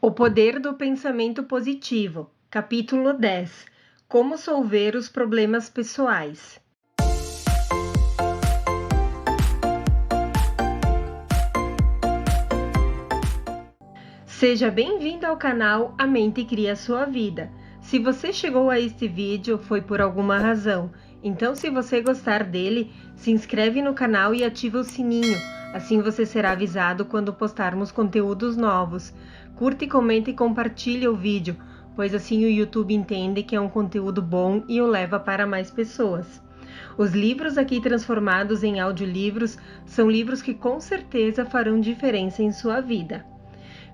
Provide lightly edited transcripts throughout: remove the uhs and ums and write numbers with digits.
O poder do pensamento positivo, capítulo 10. Como solver os problemas pessoais. Seja bem-vindo ao canal A Mente Cria Sua Vida. Se você chegou a este vídeo, foi por alguma razão. Então, se você gostar dele, se inscreve no canal e ativa o sininho. Assim você será avisado quando postarmos conteúdos novos. Curta, comente e compartilhe o vídeo, pois assim o YouTube entende que é um conteúdo bom e o leva para mais pessoas. Os livros aqui transformados em audiolivros são livros que com certeza farão diferença em sua vida.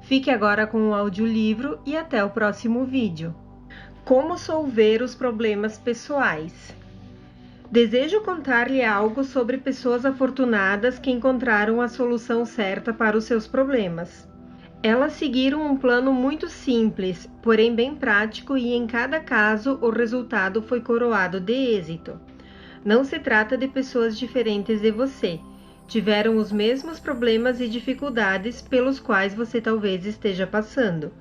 Fique agora com o audiolivro e até o próximo vídeo. Como solver os problemas pessoais? Desejo contar-lhe algo sobre pessoas afortunadas que encontraram a solução certa para os seus problemas. Elas seguiram um plano muito simples, porém bem prático, e em cada caso o resultado foi coroado de êxito. Não se trata de pessoas diferentes de você. Tiveram os mesmos problemas e dificuldades pelos quais você talvez esteja passando,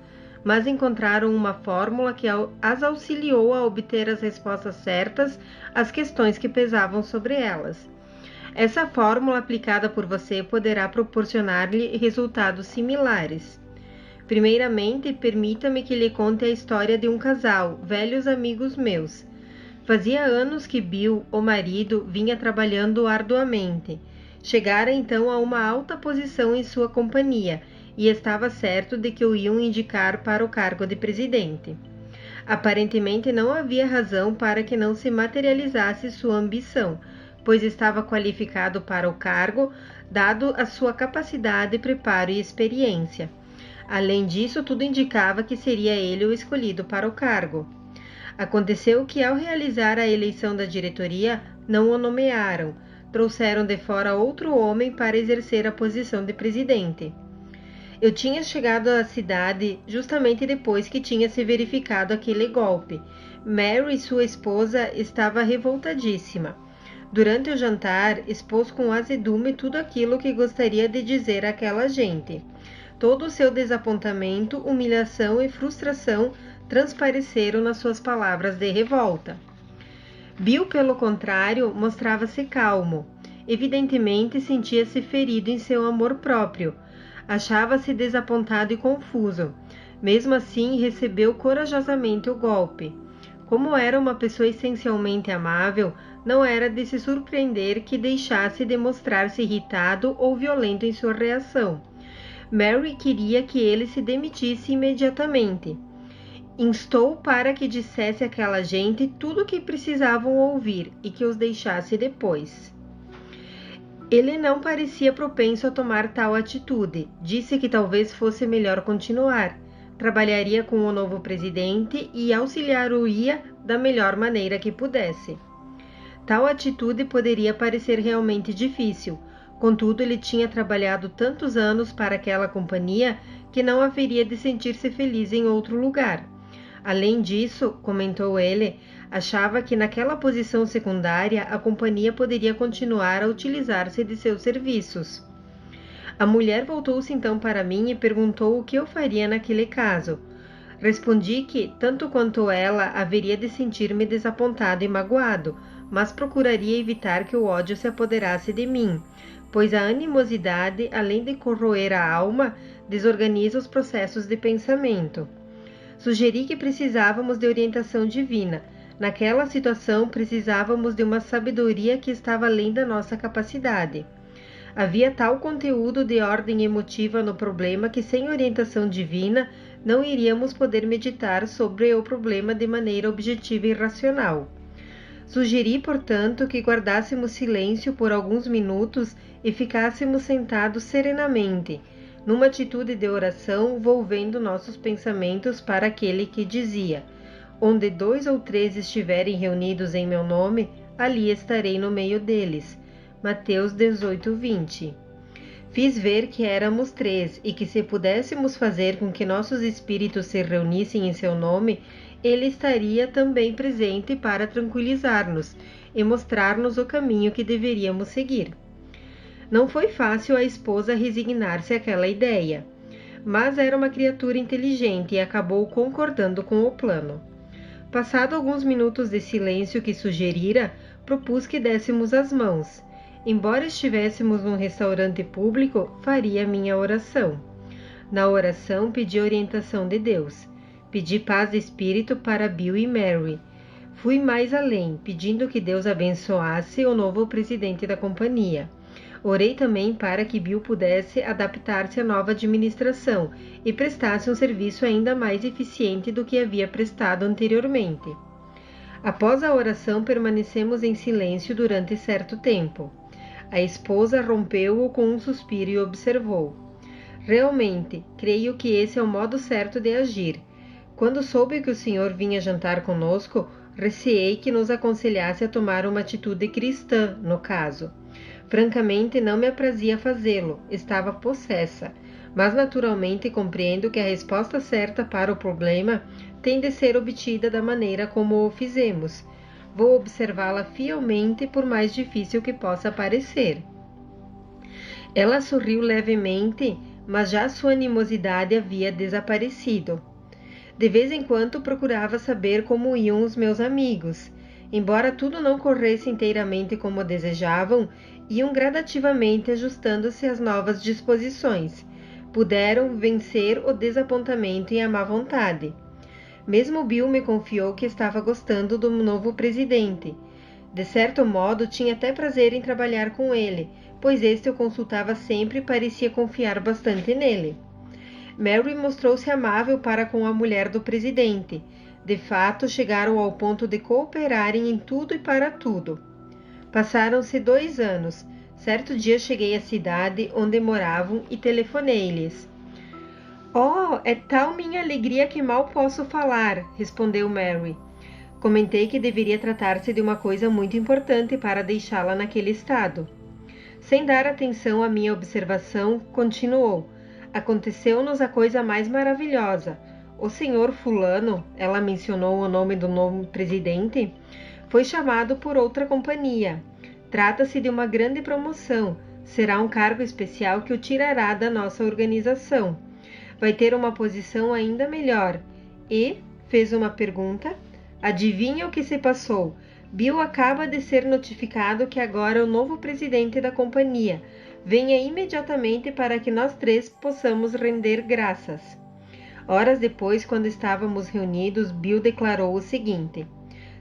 mas encontraram uma fórmula que as auxiliou a obter as respostas certas às questões que pesavam sobre elas. Essa fórmula aplicada por você poderá proporcionar-lhe resultados similares. Primeiramente, permita-me que lhe conte a história de um casal, velhos amigos meus. Fazia anos que Bill, o marido, vinha trabalhando arduamente. Chegara então a uma alta posição em sua companhia e estava certo de que o iam indicar para o cargo de presidente. Aparentemente não havia razão para que não se materializasse sua ambição, pois estava qualificado para o cargo, dado a sua capacidade, preparo e experiência. Além disso, tudo indicava que seria ele o escolhido para o cargo. Aconteceu que, ao realizar a eleição da diretoria, não o nomearam. Trouxeram de fora outro homem para exercer a posição de presidente. Eu tinha chegado à cidade justamente depois que tinha se verificado aquele golpe. Mary, sua esposa, estava revoltadíssima. Durante o jantar, expôs com azedume tudo aquilo que gostaria de dizer àquela gente. Todo o seu desapontamento, humilhação e frustração transpareceram nas suas palavras de revolta. Bill, pelo contrário, mostrava-se calmo. Evidentemente, sentia-se ferido em seu amor próprio. Achava-se desapontado e confuso. Mesmo assim, recebeu corajosamente o golpe. Como era uma pessoa essencialmente amável, não era de se surpreender que deixasse de mostrar-se irritado ou violento em sua reação. Mary queria que ele se demitisse imediatamente. Instou para que dissesse àquela gente tudo o que precisavam ouvir e que os deixasse depois. Ele não parecia propenso a tomar tal atitude. Disse que talvez fosse melhor continuar. Trabalharia com o novo presidente e auxiliar-o-ia da melhor maneira que pudesse. Tal atitude poderia parecer realmente difícil. Contudo, ele tinha trabalhado tantos anos para aquela companhia que não haveria de sentir-se feliz em outro lugar. Além disso, comentou ele, achava que naquela posição secundária a companhia poderia continuar a utilizar-se de seus serviços. A mulher voltou-se então para mim e perguntou o que eu faria naquele caso. Respondi que, tanto quanto ela, haveria de sentir-me desapontado e magoado, mas procuraria evitar que o ódio se apoderasse de mim, pois a animosidade, além de corroer a alma, desorganiza os processos de pensamento. Sugeri que precisávamos de orientação divina. Naquela situação, precisávamos de uma sabedoria que estava além da nossa capacidade. Havia tal conteúdo de ordem emotiva no problema que, sem orientação divina, não iríamos poder meditar sobre o problema de maneira objetiva e racional. Sugeri, portanto, que guardássemos silêncio por alguns minutos e ficássemos sentados serenamente, numa atitude de oração, volvendo nossos pensamentos para aquele que dizia: onde 2 ou 3 estiverem reunidos em meu nome, ali estarei no meio deles. Mateus 18:20. Fiz ver que éramos 3 e que, se pudéssemos fazer com que nossos espíritos se reunissem em seu nome, ele estaria também presente para tranquilizar-nos e mostrar-nos o caminho que deveríamos seguir. Não foi fácil a esposa resignar-se àquela ideia. mas era uma criatura inteligente e acabou concordando com o plano. Passado alguns minutos de silêncio que sugerira, propus que dessemos as mãos. Embora estivéssemos num restaurante público, faria minha oração. Na oração, pedi orientação de Deus. Pedi paz de espírito para Bill e Mary. Fui mais além, pedindo que Deus abençoasse o novo presidente da companhia. Orei também para que Bill pudesse adaptar-se à nova administração e prestasse um serviço ainda mais eficiente do que havia prestado anteriormente. Após a oração, permanecemos em silêncio durante certo tempo. A esposa rompeu-o com um suspiro e observou: realmente, creio que esse é o modo certo de agir. Quando soube que o senhor vinha jantar conosco, receei que nos aconselhasse a tomar uma atitude cristã, no caso. Francamente, não me aprazia fazê-lo, estava possessa, mas naturalmente compreendo que a resposta certa para o problema tem de ser obtida da maneira como o fizemos. Vou observá-la fielmente, por mais difícil que possa parecer. Ela sorriu levemente, mas já sua animosidade havia desaparecido. De vez em quando procurava saber como iam os meus amigos. Embora tudo não corresse inteiramente como desejavam, iam gradativamente ajustando-se às novas disposições. Puderam vencer o desapontamento e a má vontade. Mesmo Bill me confiou que estava gostando do novo presidente. De certo modo, tinha até prazer em trabalhar com ele, pois este o consultava sempre e parecia confiar bastante nele. Mary mostrou-se amável para com a mulher do presidente. De fato, chegaram ao ponto de cooperarem em tudo e para tudo. Passaram-se 2 anos. Certo dia cheguei à cidade onde moravam e telefonei-lhes. Oh, é tal minha alegria que mal posso falar, respondeu Mary. Comentei que deveria tratar-se de uma coisa muito importante para deixá-la naquele estado. Sem dar atenção à minha observação, continuou. Aconteceu-nos a coisa mais maravilhosa. O senhor fulano, ela mencionou o nome do novo presidente, foi chamado por outra companhia. Trata-se de uma grande promoção. Será um cargo especial que o tirará da nossa organização. Vai ter uma posição ainda melhor. E, fez uma pergunta, adivinha o que se passou? Bill acaba de ser notificado que agora é o novo presidente da companhia. Venha imediatamente para que nós 3 possamos render graças. Horas depois, quando estávamos reunidos, Bill declarou o seguinte: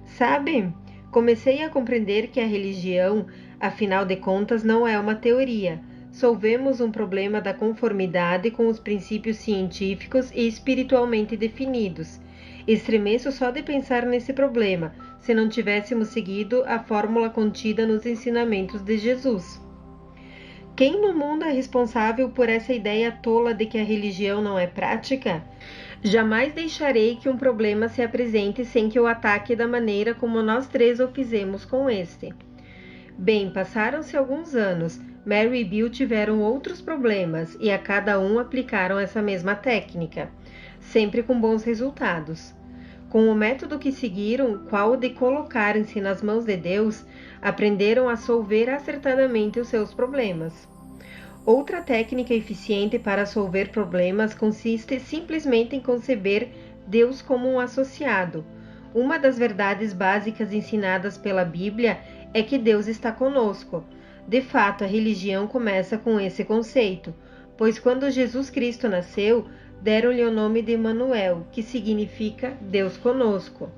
sabe, comecei a compreender que a religião, afinal de contas, não é uma teoria. Solvemos um problema da conformidade com os princípios científicos e espiritualmente definidos. Estremeço só de pensar nesse problema, se não tivéssemos seguido a fórmula contida nos ensinamentos de Jesus. Quem no mundo é responsável por essa ideia tola de que a religião não é prática? Jamais deixarei que um problema se apresente sem que o ataque da maneira como nós 3 o fizemos com este. Bem, passaram-se alguns anos. Mary e Bill tiveram outros problemas e a cada um aplicaram essa mesma técnica, sempre com bons resultados. Com o método que seguiram, qual o de colocarem-se nas mãos de Deus, aprenderam a solver acertadamente os seus problemas. Outra técnica eficiente para solver problemas consiste simplesmente em conceber Deus como um associado. Uma das verdades básicas ensinadas pela Bíblia é que Deus está conosco. De fato, a religião começa com esse conceito, pois quando Jesus Cristo nasceu, deram-lhe o nome de Emanuel, que significa Deus conosco.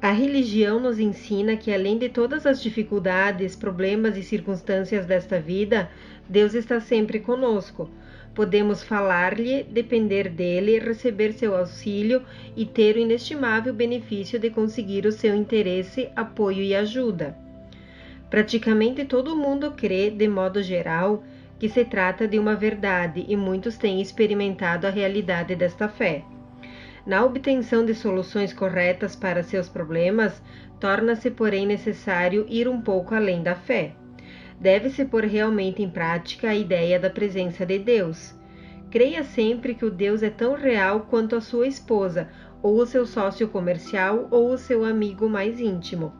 A religião nos ensina que, além de todas as dificuldades, problemas e circunstâncias desta vida, Deus está sempre conosco. Podemos falar-lhe, depender dele, receber seu auxílio e ter o inestimável benefício de conseguir o seu interesse, apoio e ajuda. Praticamente todo mundo crê, de modo geral, que se trata de uma verdade e muitos têm experimentado a realidade desta fé. Na obtenção de soluções corretas para seus problemas, torna-se, porém, necessário ir um pouco além da fé. Deve-se pôr realmente em prática a ideia da presença de Deus. Creia sempre que o Deus é tão real quanto a sua esposa, ou o seu sócio comercial, ou o seu amigo mais íntimo.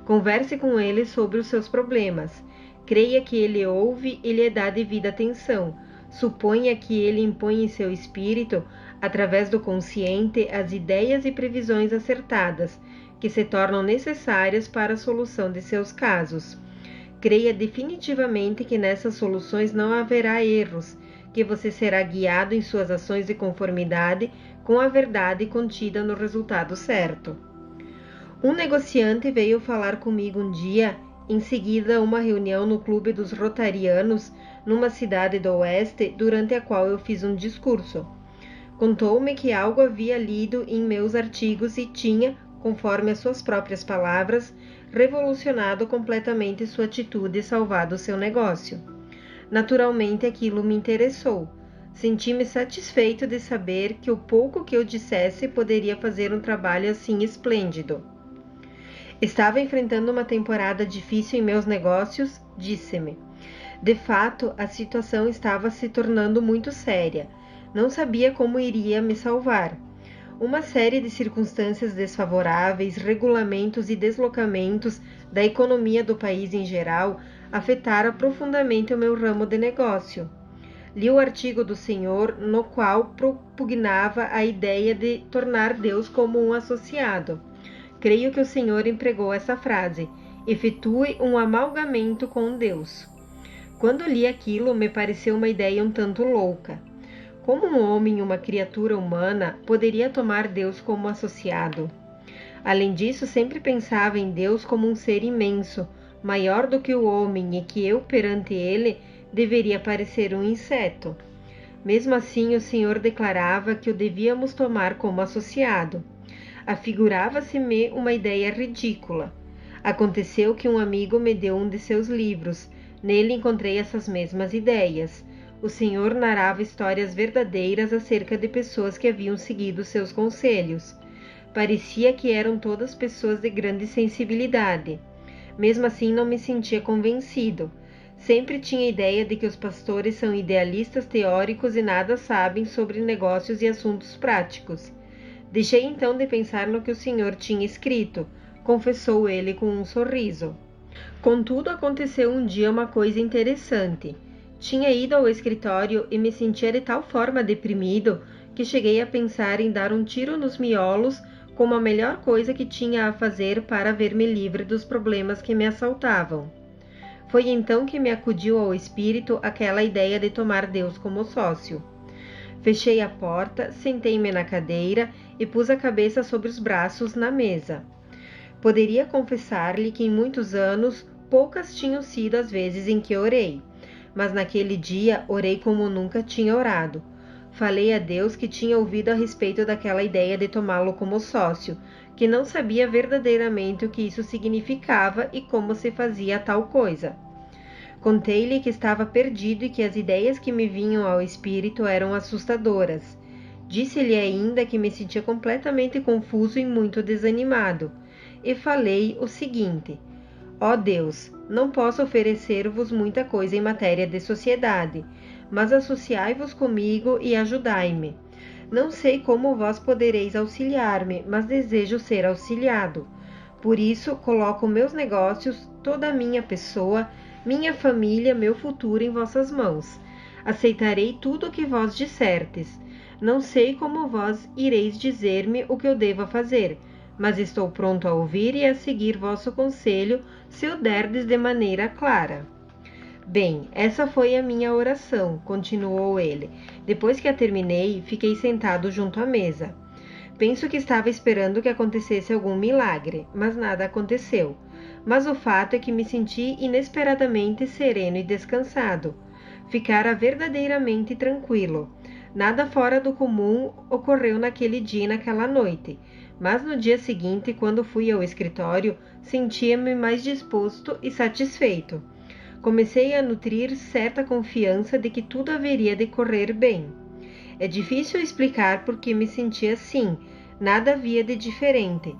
Converse com ele sobre os seus problemas. Creia que ele ouve e lhe dá devida atenção. Suponha que ele impõe em seu espírito, através do consciente, as ideias e previsões acertadas, que se tornam necessárias para a solução de seus casos. Creia definitivamente que nessas soluções não haverá erros, que você será guiado em suas ações de conformidade com a verdade contida no resultado certo. Um negociante veio falar comigo um dia, em seguida uma reunião no Clube dos Rotarianos, numa cidade do Oeste, durante a qual eu fiz um discurso. Contou-me que algo havia lido em meus artigos e tinha, conforme as suas próprias palavras, revolucionado completamente sua atitude e salvado seu negócio. Naturalmente aquilo me interessou. Senti-me satisfeito de saber que o pouco que eu dissesse poderia fazer um trabalho assim esplêndido. Estava enfrentando uma temporada difícil em meus negócios, disse-me. De fato, a situação estava se tornando muito séria. Não sabia como iria me salvar. Uma série de circunstâncias desfavoráveis, regulamentos e deslocamentos da economia do país em geral afetaram profundamente o meu ramo de negócio. Li o artigo do senhor no qual propugnava a ideia de tornar Deus como um associado. Creio que o senhor empregou essa frase: efetue um amalgamento com Deus. Quando li aquilo, me pareceu uma ideia um tanto louca. Como um homem, uma criatura humana, poderia tomar Deus como associado? Além disso, sempre pensava em Deus como um ser imenso, maior do que o homem, e que eu, perante ele, deveria parecer um inseto. Mesmo assim, o Senhor declarava que o devíamos tomar como associado. Afigurava-se-me uma ideia ridícula. Aconteceu que um amigo me deu um de seus livros. Nele encontrei essas mesmas ideias. O Senhor narrava histórias verdadeiras acerca de pessoas que haviam seguido seus conselhos. Parecia que eram todas pessoas de grande sensibilidade. Mesmo assim, não me sentia convencido. Sempre tinha a ideia de que os pastores são idealistas teóricos e nada sabem sobre negócios e assuntos práticos. Deixei então de pensar no que o Senhor tinha escrito, confessou ele com um sorriso. Contudo, aconteceu um dia uma coisa interessante. Tinha ido ao escritório e me sentia de tal forma deprimido que cheguei a pensar em dar um tiro nos miolos como a melhor coisa que tinha a fazer para ver-me livre dos problemas que me assaltavam. Foi então que me acudiu ao espírito aquela ideia de tomar Deus como sócio. Fechei a porta, sentei-me na cadeira e pus a cabeça sobre os braços na mesa. Poderia confessar-lhe que em muitos anos poucas tinham sido as vezes em que orei. Mas naquele dia orei como nunca tinha orado. Falei a Deus que tinha ouvido a respeito daquela ideia de tomá-lo como sócio, que não sabia verdadeiramente o que isso significava e como se fazia tal coisa. Contei-lhe que estava perdido e que as ideias que me vinham ao espírito eram assustadoras. Disse-lhe ainda que me sentia completamente confuso e muito desanimado. E falei o seguinte: ó Deus, não posso oferecer-vos muita coisa em matéria de sociedade, mas associai-vos comigo e ajudai-me. Não sei como vós podereis auxiliar-me, mas desejo ser auxiliado. Por isso, coloco meus negócios, toda a minha pessoa, minha família, meu futuro em vossas mãos. Aceitarei tudo o que vós dissertes. Não sei como vós ireis dizer-me o que eu devo fazer, mas estou pronto a ouvir e a seguir vosso conselho, se o derdes de maneira clara. Bem, essa foi a minha oração, continuou ele. Depois que a terminei, fiquei sentado junto à mesa. Penso que estava esperando que acontecesse algum milagre, mas nada aconteceu. Mas o fato é que me senti inesperadamente sereno e descansado. Ficara verdadeiramente tranquilo. Nada fora do comum ocorreu naquele dia e naquela noite. Mas no dia seguinte, quando fui ao escritório, sentia-me mais disposto e satisfeito. Comecei a nutrir certa confiança de que tudo haveria de correr bem. É difícil explicar por que me sentia assim, nada havia de diferente.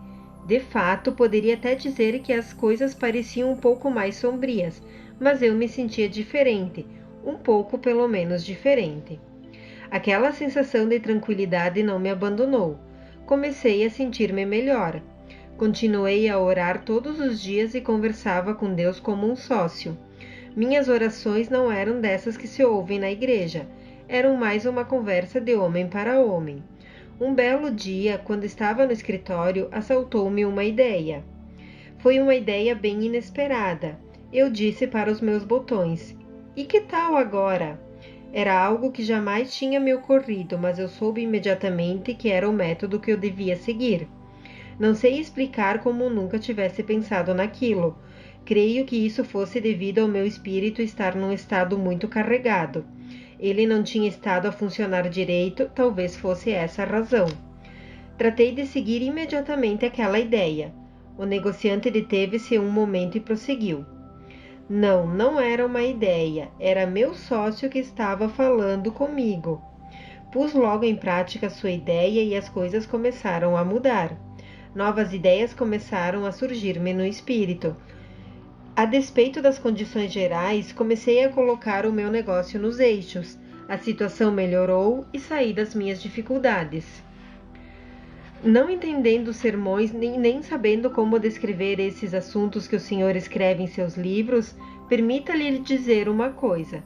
De fato, poderia até dizer que as coisas pareciam um pouco mais sombrias, mas eu me sentia diferente, um pouco pelo menos diferente. Aquela sensação de tranquilidade não me abandonou. Comecei a sentir-me melhor. Continuei a orar todos os dias e conversava com Deus como um sócio. Minhas orações não eram dessas que se ouvem na igreja. eram mais uma conversa de homem para homem. Um belo dia, quando estava no escritório, assaltou-me uma ideia. Foi uma ideia bem inesperada. Eu disse para os meus botões: "E que tal agora?" Era algo que jamais tinha me ocorrido, mas eu soube imediatamente que era o método que eu devia seguir. Não sei explicar como nunca tivesse pensado naquilo. Creio que isso fosse devido ao meu espírito estar num estado muito carregado. Ele não tinha estado a funcionar direito, talvez fosse essa a razão. Tratei de seguir imediatamente aquela ideia. O negociante deteve-se um momento e prosseguiu: "Não, não era uma ideia, era meu sócio que estava falando comigo." Pus logo em prática sua ideia e as coisas começaram a mudar. Novas ideias começaram a surgir-me no espírito. A despeito das condições gerais, comecei a colocar o meu negócio nos eixos. A situação melhorou e saí das minhas dificuldades. Não entendendo sermões, nem sabendo como descrever esses assuntos que o senhor escreve em seus livros, permita-lhe dizer uma coisa.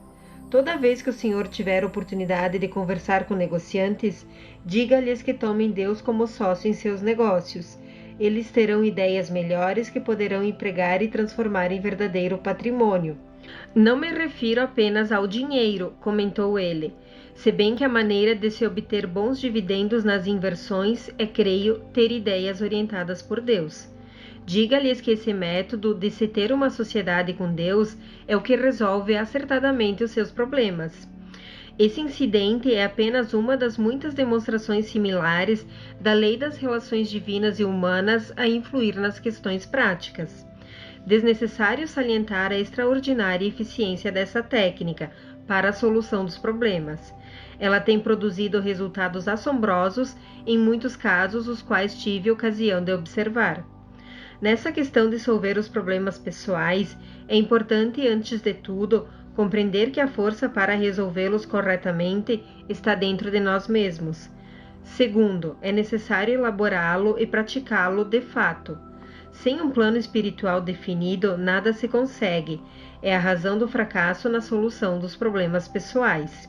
Toda vez que o senhor tiver oportunidade de conversar com negociantes, diga-lhes que tomem Deus como sócio em seus negócios. Eles terão ideias melhores que poderão empregar e transformar em verdadeiro patrimônio. Não me refiro apenas ao dinheiro, comentou ele. Se bem que a maneira de se obter bons dividendos nas inversões é, creio, ter ideias orientadas por Deus. Diga-lhes que esse método de se ter uma sociedade com Deus é o que resolve acertadamente os seus problemas. Esse incidente é apenas uma das muitas demonstrações similares da lei das relações divinas e humanas a influir nas questões práticas. Desnecessário salientar a extraordinária eficiência dessa técnica para a solução dos problemas. Ela tem produzido resultados assombrosos em muitos casos, os quais tive ocasião de observar. Nessa questão de resolver os problemas pessoais, é importante, antes de tudo, compreender que a força para resolvê-los corretamente está dentro de nós mesmos. Segundo, é necessário elaborá-lo e praticá-lo de fato. Sem um plano espiritual definido, nada se consegue. É a razão do fracasso na solução dos problemas pessoais.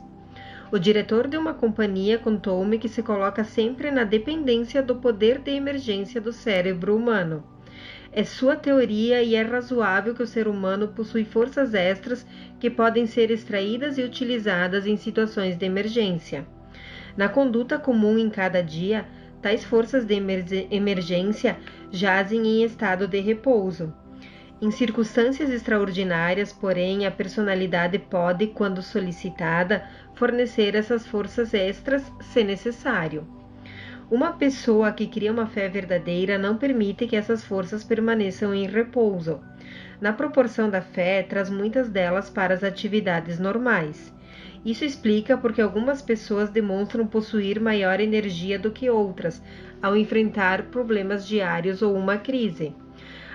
O diretor de uma companhia contou-me que se coloca sempre na dependência do poder de emergência do cérebro humano. É sua teoria e é razoável que o ser humano possui forças extras que podem ser extraídas e utilizadas em situações de emergência. Na conduta comum em cada dia, tais forças de emergência jazem em estado de repouso. Em circunstâncias extraordinárias, porém, a personalidade pode, quando solicitada, fornecer essas forças extras, se necessário. Uma pessoa que cria uma fé verdadeira não permite que essas forças permaneçam em repouso. Na proporção da fé, traz muitas delas para as atividades normais. Isso explica porque algumas pessoas demonstram possuir maior energia do que outras ao enfrentar problemas diários ou uma crise.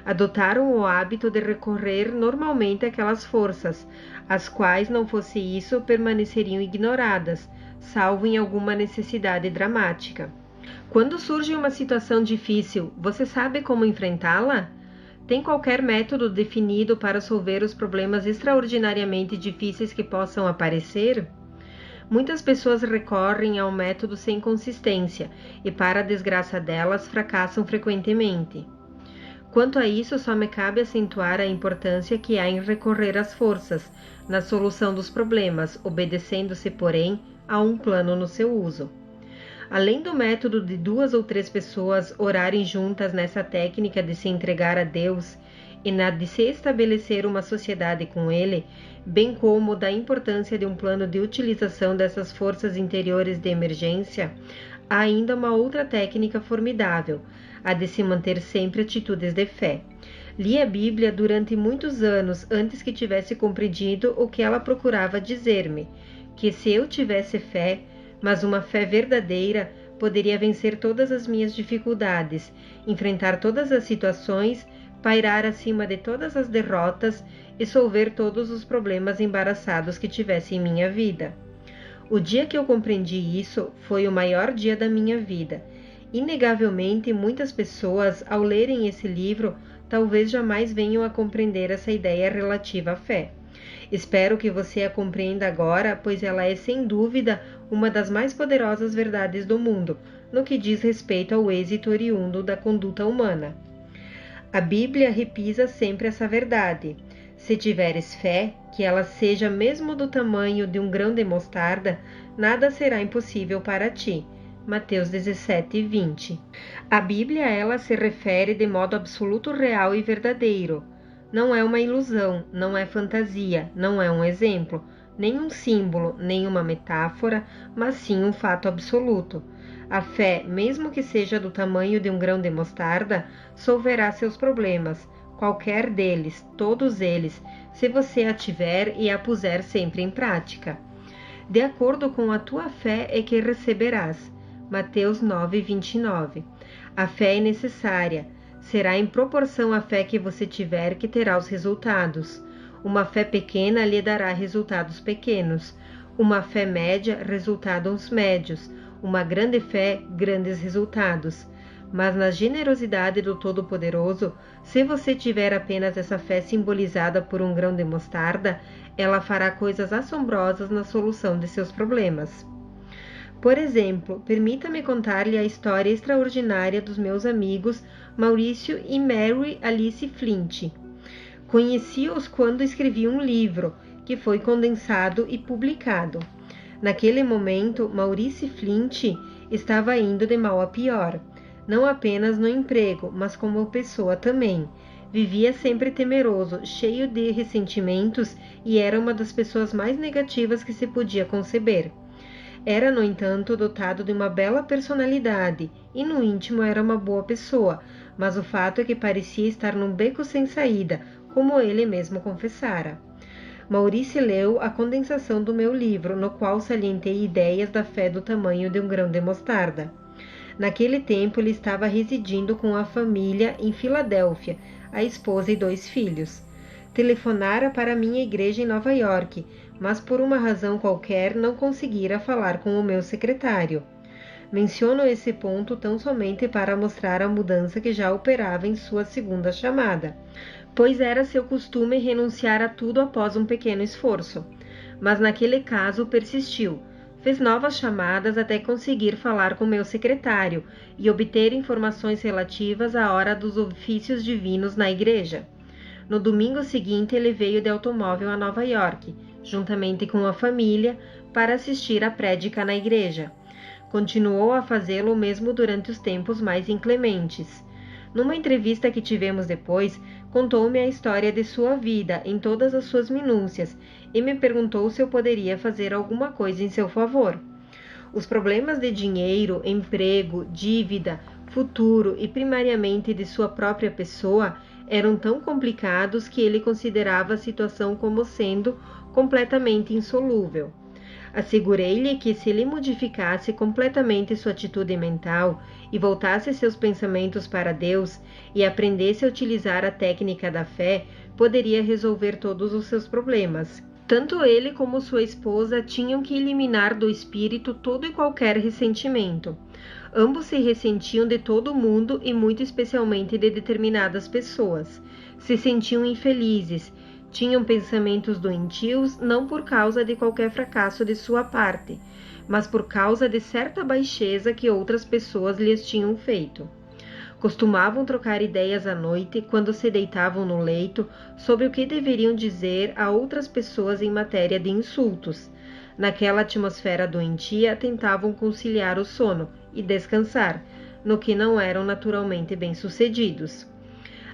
Adotaram o hábito de recorrer normalmente àquelas forças, as quais, não fosse isso, permaneceriam ignoradas, salvo em alguma necessidade dramática. Quando surge uma situação difícil, você sabe como enfrentá-la? Tem qualquer método definido para resolver os problemas extraordinariamente difíceis que possam aparecer? Muitas pessoas recorrem ao método sem consistência e, para a desgraça delas, fracassam frequentemente. Quanto a isso, só me cabe acentuar a importância que há em recorrer às forças na solução dos problemas, obedecendo-se, porém, a um plano no seu uso. Além do método de 2 ou 3 pessoas orarem juntas nessa técnica de se entregar a Deus e na de se estabelecer uma sociedade com Ele, bem como da importância de um plano de utilização dessas forças interiores de emergência, há ainda uma outra técnica formidável, a de se manter sempre atitudes de fé. Li a Bíblia durante muitos anos antes que tivesse compreendido o que ela procurava dizer-me, que se eu tivesse fé, mas uma fé verdadeira, poderia vencer todas as minhas dificuldades, enfrentar todas as situações, pairar acima de todas as derrotas e solver todos os problemas embaraçados que tivesse em minha vida. O dia que eu compreendi isso foi o maior dia da minha vida. Inegavelmente, muitas pessoas, ao lerem esse livro, talvez jamais venham a compreender essa ideia relativa à fé. Espero que você a compreenda agora, pois ela é sem dúvida uma das mais poderosas verdades do mundo, no que diz respeito ao êxito oriundo da conduta humana. A Bíblia repisa sempre essa verdade. Se tiveres fé, que ela seja mesmo do tamanho de um grão de mostarda, nada será impossível para ti. Mateus 17:20. A Bíblia, ela se refere de modo absoluto, real e verdadeiro. Não é uma ilusão, não é fantasia, não é um exemplo, nem um símbolo, nem uma metáfora, mas sim um fato absoluto. A fé, mesmo que seja do tamanho de um grão de mostarda, solverá seus problemas, qualquer deles, todos eles, se você a tiver e a puser sempre em prática. De acordo com a tua fé é que receberás. Mateus 9:29. A fé é necessária. Será em proporção à fé que você tiver que terá os resultados. Uma fé pequena lhe dará resultados pequenos. Uma fé média, resultados médios. Uma grande fé, grandes resultados. Mas na generosidade do Todo-Poderoso, se você tiver apenas essa fé simbolizada por um grão de mostarda, ela fará coisas assombrosas na solução de seus problemas. Por exemplo, permita-me contar-lhe a história extraordinária dos meus amigos Maurício e Mary Alice Flint. Conheci-os quando escrevi um livro, que foi condensado e publicado. Naquele momento, Maurício Flint estava indo de mal a pior, não apenas no emprego, mas como pessoa também. Vivia sempre temeroso, cheio de ressentimentos e era uma das pessoas mais negativas que se podia conceber. Era, no entanto, dotado de uma bela personalidade e no íntimo era uma boa pessoa, mas o fato é que parecia estar num beco sem saída, como ele mesmo confessara. Maurício leu a condensação do meu livro, no qual salientei ideias da fé do tamanho de um grão de mostarda. Naquele tempo ele estava residindo com a família em Filadélfia, a esposa e 2 filhos. Telefonara para minha igreja em Nova York, mas por uma razão qualquer não conseguira falar com o meu secretário. Menciono esse ponto tão somente para mostrar a mudança que já operava em sua segunda chamada, pois era seu costume renunciar a tudo após um pequeno esforço. Mas naquele caso persistiu. Fez novas chamadas até conseguir falar com meu secretário e obter informações relativas à hora dos ofícios divinos na igreja. No domingo seguinte, ele veio de automóvel a Nova York, juntamente com a família, para assistir à prédica na igreja. Continuou a fazê-lo mesmo durante os tempos mais inclementes. Numa entrevista que tivemos depois, contou-me a história de sua vida em todas as suas minúcias e me perguntou se eu poderia fazer alguma coisa em seu favor. Os problemas de dinheiro, emprego, dívida, futuro e primariamente de sua própria pessoa eram tão complicados que ele considerava a situação como sendo completamente insolúvel. Assegurei-lhe que se ele modificasse completamente sua atitude mental e voltasse seus pensamentos para Deus e aprendesse a utilizar a técnica da fé, poderia resolver todos os seus problemas. Tanto ele como sua esposa tinham que eliminar do espírito todo e qualquer ressentimento. Ambos se ressentiam de todo mundo e muito especialmente de determinadas pessoas. Se sentiam infelizes, tinham pensamentos doentios não por causa de qualquer fracasso de sua parte, mas por causa de certa baixeza que outras pessoas lhes tinham feito. Costumavam trocar ideias à noite, quando se deitavam no leito, sobre o que deveriam dizer a outras pessoas em matéria de insultos. Naquela atmosfera doentia, tentavam conciliar o sono e descansar, no que não eram naturalmente bem-sucedidos.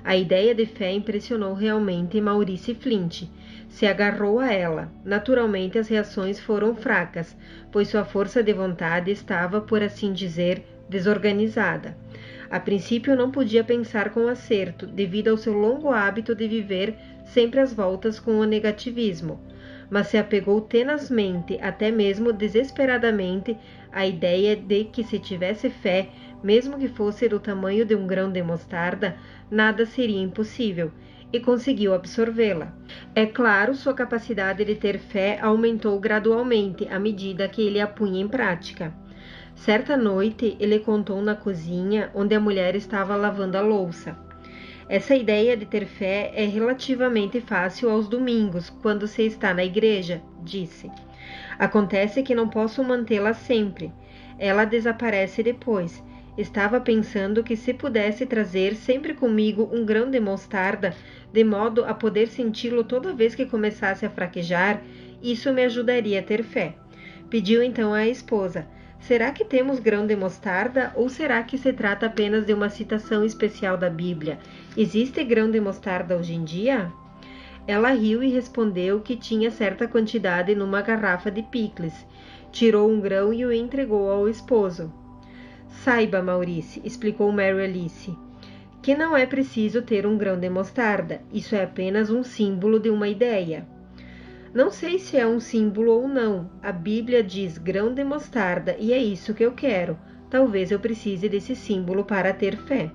A ideia de fé impressionou realmente Maurício Flint. Se agarrou a ela. Naturalmente, as reações foram fracas, pois sua força de vontade estava, por assim dizer, desorganizada. A princípio não podia pensar com acerto, devido ao seu longo hábito de viver sempre às voltas com o negativismo, mas se apegou tenazmente, até mesmo desesperadamente, à ideia de que se tivesse fé, mesmo que fosse do tamanho de um grão de mostarda, nada seria impossível, e conseguiu absorvê-la. É claro, sua capacidade de ter fé aumentou gradualmente à medida que ele a punha em prática. Certa noite, ele contou na cozinha, onde a mulher estava lavando a louça. Essa ideia de ter fé é relativamente fácil aos domingos, quando se está na igreja, disse. Acontece que não posso mantê-la sempre. Ela desaparece depois. Estava pensando que se pudesse trazer sempre comigo um grão de mostarda, de modo a poder senti-lo toda vez que começasse a fraquejar, isso me ajudaria a ter fé. Pediu então à esposa: será que temos grão de mostarda ou será que se trata apenas de uma citação especial da Bíblia? Existe grão de mostarda hoje em dia? Ela riu e respondeu que tinha certa quantidade numa garrafa de picles. Tirou um grão e o entregou ao esposo. Saiba, Maurice, explicou Mary Alice, que não é preciso ter um grão de mostarda. Isso é apenas um símbolo de uma ideia. Não sei se é um símbolo ou não. A Bíblia diz grão de mostarda e é isso que eu quero. Talvez eu precise desse símbolo para ter fé.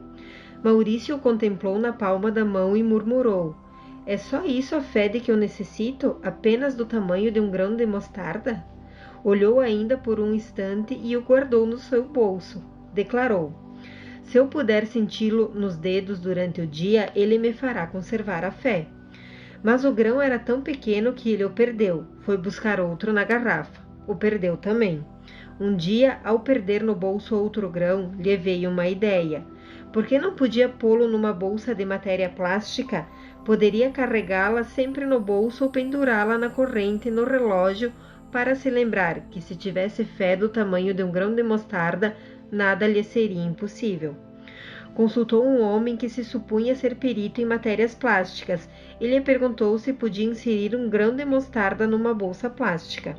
Maurício o contemplou na palma da mão e murmurou: é só isso a fé de que eu necessito? Apenas do tamanho de um grão de mostarda? Olhou ainda por um instante e o guardou no seu bolso. Declarou: se eu puder senti-lo nos dedos durante o dia, ele me fará conservar a fé. Mas o grão era tão pequeno que ele o perdeu. Foi buscar outro na garrafa. O perdeu também. Um dia, ao perder no bolso outro grão, lhe veio uma ideia. Por que não podia pô-lo numa bolsa de matéria plástica? Poderia carregá-la sempre no bolso ou pendurá-la na corrente no relógio para se lembrar que, se tivesse fé do tamanho de um grão de mostarda, nada lhe seria impossível. Consultou um homem que se supunha ser perito em matérias plásticas e lhe perguntou se podia inserir um grão de mostarda numa bolsa plástica.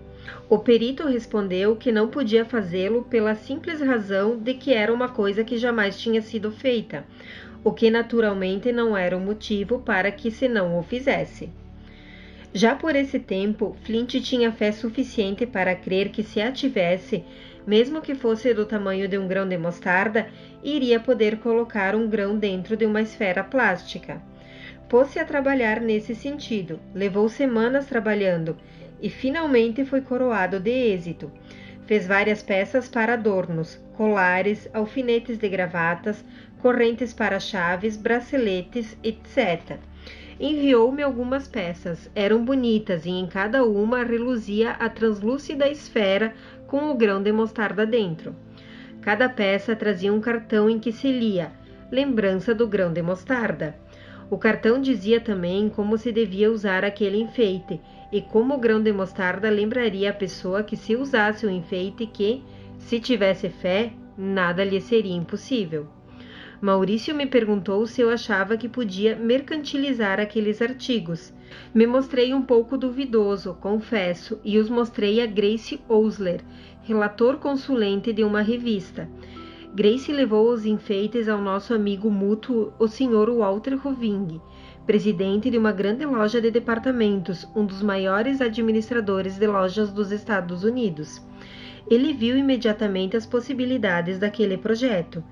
O perito respondeu que não podia fazê-lo pela simples razão de que era uma coisa que jamais tinha sido feita, o que naturalmente não era um motivo para que se não o fizesse. Já por esse tempo, Flint tinha fé suficiente para crer que, se a tivesse, mesmo que fosse do tamanho de um grão de mostarda, iria poder colocar um grão dentro de uma esfera plástica. Pôs-se a trabalhar nesse sentido, levou semanas trabalhando e finalmente foi coroado de êxito. Fez várias peças para adornos, colares, alfinetes de gravatas, correntes para chaves, braceletes, etc. Enviou-me algumas peças. Eram bonitas e em cada uma reluzia a translúcida esfera com o grão de mostarda dentro. Cada peça trazia um cartão em que se lia: lembrança do grão de mostarda. O cartão dizia também como se devia usar aquele enfeite e como o grão de mostarda lembraria a pessoa que, se usasse o enfeite, que, se tivesse fé, nada lhe seria impossível. Maurício me perguntou se eu achava que podia mercantilizar aqueles artigos. Me mostrei um pouco duvidoso, confesso, e os mostrei a Grace Osler, relator consulente de uma revista. Grace levou os enfeites ao nosso amigo mútuo, o Sr. Walter Roving, presidente de uma grande loja de departamentos, um dos maiores administradores de lojas dos Estados Unidos. Ele viu imediatamente as possibilidades daquele projeto.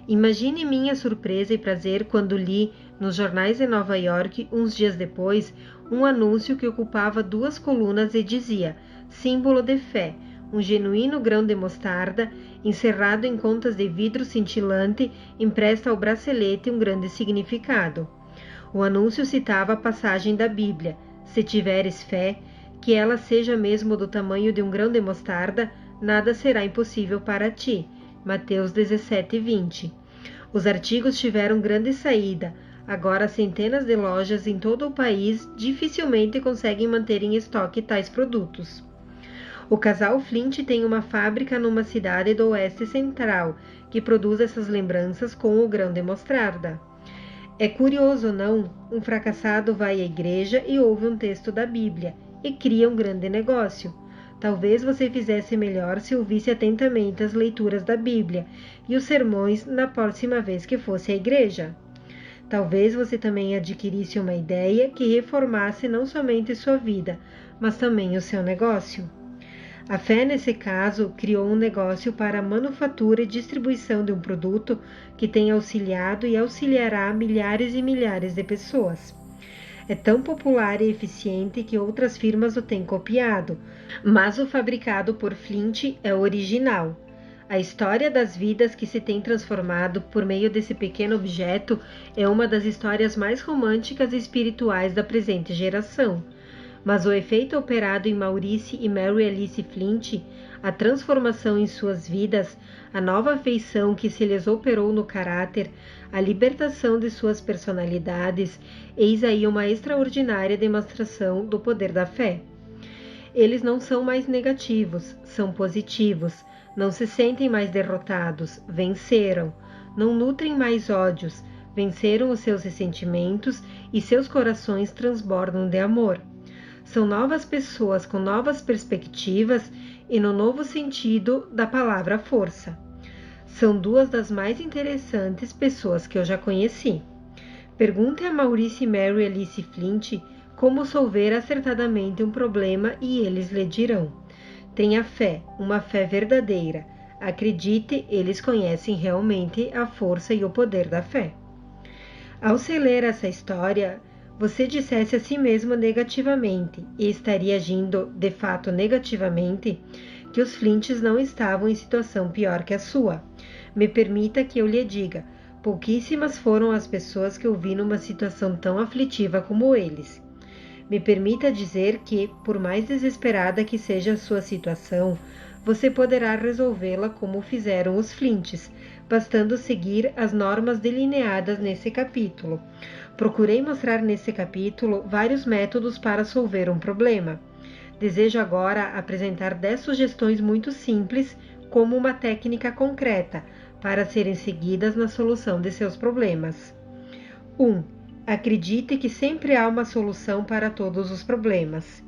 Imagine minha surpresa e prazer quando li, nos jornais de Nova York, uns dias depois, um anúncio que ocupava 2 colunas e dizia: símbolo de fé, um genuíno grão de mostarda, encerrado em contas de vidro cintilante, empresta ao bracelete um grande significado. O anúncio citava a passagem da Bíblia: se tiveres fé, que ela seja mesmo do tamanho de um grão de mostarda, nada será impossível para ti. Mateus 17:20. Os artigos tiveram grande saída. Agora centenas de lojas em todo o país dificilmente conseguem manter em estoque tais produtos. O casal Flint tem uma fábrica numa cidade do Oeste Central que produz essas lembranças com o grão de mostarda. É curioso, não? Um fracassado vai à igreja e ouve um texto da Bíblia e cria um grande negócio. Talvez você fizesse melhor se ouvisse atentamente as leituras da Bíblia e os sermões na próxima vez que fosse à igreja. Talvez você também adquirisse uma ideia que reformasse não somente sua vida, mas também o seu negócio. A fé, nesse caso, criou um negócio para a manufatura e distribuição de um produto que tem auxiliado e auxiliará milhares e milhares de pessoas. É tão popular e eficiente que outras firmas o têm copiado, mas o fabricado por Flint é original. A história das vidas que se tem transformado por meio desse pequeno objeto é uma das histórias mais românticas e espirituais da presente geração. Mas o efeito operado em Maurice e Mary Alice Flint, a transformação em suas vidas, a nova afeição que se lhes operou no caráter, a libertação de suas personalidades, eis aí uma extraordinária demonstração do poder da fé. Eles não são mais negativos, são positivos, não se sentem mais derrotados, venceram, não nutrem mais ódios, venceram os seus ressentimentos e seus corações transbordam de amor. São novas pessoas com novas perspectivas e no novo sentido da palavra força. São duas das mais interessantes pessoas que eu já conheci. Pergunte a Maurice e Mary Alice Flint como solver acertadamente um problema e eles lhe dirão. Tenha fé, uma fé verdadeira. Acredite, eles conhecem realmente a força e o poder da fé. Ao se ler essa história, você dissesse a si mesmo negativamente, e estaria agindo de fato negativamente, que os Flints não estavam em situação pior que a sua. Me permita que eu lhe diga, pouquíssimas foram as pessoas que eu vi numa situação tão aflitiva como eles. Me permita dizer que, por mais desesperada que seja a sua situação, você poderá resolvê-la como fizeram os Flints, bastando seguir as normas delineadas nesse capítulo. Procurei mostrar nesse capítulo vários métodos para solver um problema. Desejo agora apresentar 10 sugestões muito simples, como uma técnica concreta, para serem seguidas na solução de seus problemas. 1. Acredite que sempre há uma solução para todos os problemas.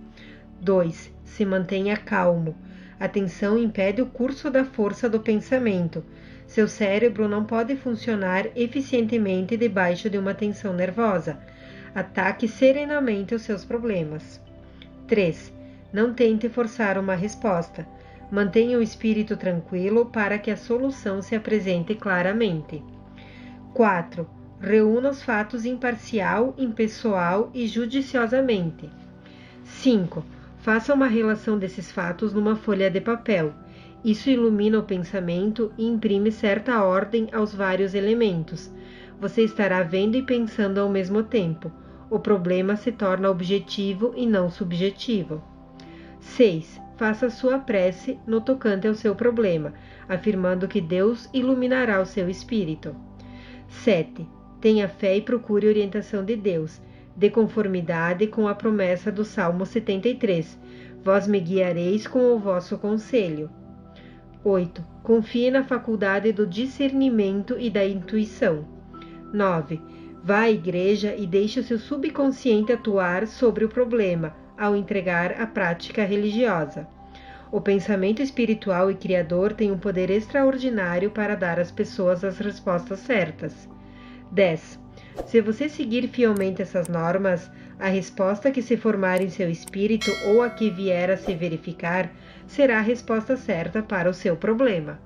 2. Se mantenha calmo. A tensão impede o curso da força do pensamento. Seu cérebro não pode funcionar eficientemente debaixo de uma tensão nervosa. Ataque serenamente os seus problemas. 3. Não tente forçar uma resposta. Mantenha o espírito tranquilo para que a solução se apresente claramente. 4. Reúna os fatos imparcial, impessoal e judiciosamente. 5. Faça uma relação desses fatos numa folha de papel. Isso ilumina o pensamento e imprime certa ordem aos vários elementos. Você estará vendo e pensando ao mesmo tempo. O problema se torna objetivo e não subjetivo. 6. Faça sua prece no tocante ao seu problema, afirmando que Deus iluminará o seu espírito. 7. Tenha fé e procure orientação de Deus, de conformidade com a promessa do Salmo 73. Vós me guiareis com o vosso conselho. 8. Confie na faculdade do discernimento e da intuição. 9. Vá à igreja e deixe o seu subconsciente atuar sobre o problema, ao entregar a prática religiosa. O pensamento espiritual e criador tem um poder extraordinário para dar às pessoas as respostas certas. 10. Se você seguir fielmente essas normas, a resposta que se formar em seu espírito ou a que vier a se verificar será a resposta certa para o seu problema.